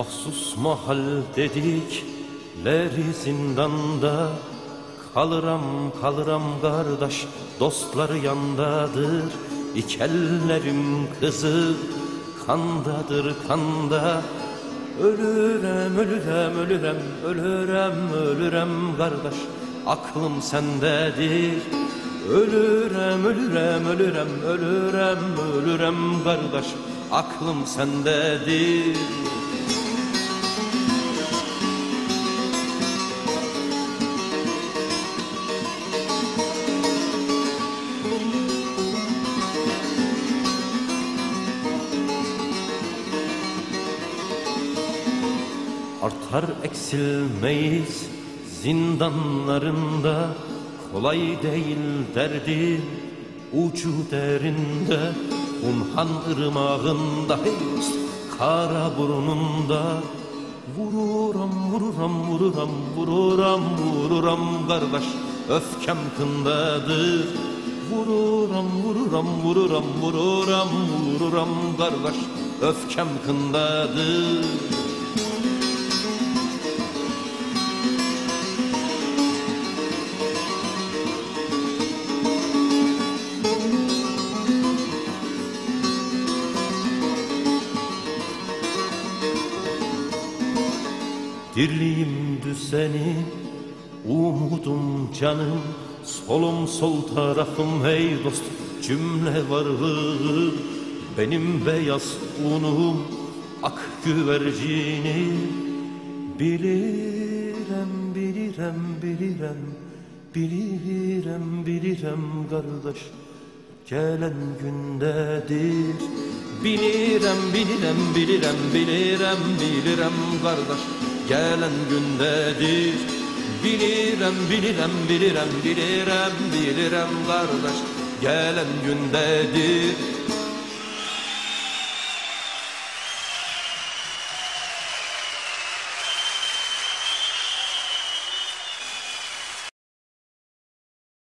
Mahsus mahal dedikleri zindanda, kalıram kardeş, dostlar yandadır. İki ellerim kızı kandadır kanda. Ölürem kardeş, aklım sendedir. Ölürem kardeş, aklım sendedir. Artar eksilmeyiz zindanlarında, kolay değil derdi ucu derinde. Unhan ırmağında, hey dost, kara burnunda. Vururam kardeş, öfkem kındadır. Vururam kardeş, öfkem kındadır. Dirliğim düzeni, umudum canım, solum sol tarafım hey dost, cümle varlığı. Benim beyaz unum, ak güvercini. Bilirim kardeş, gelen gündedir. Bilirim kardeş, gelen gündedir. Bilirim kardeş, gelen gündedir.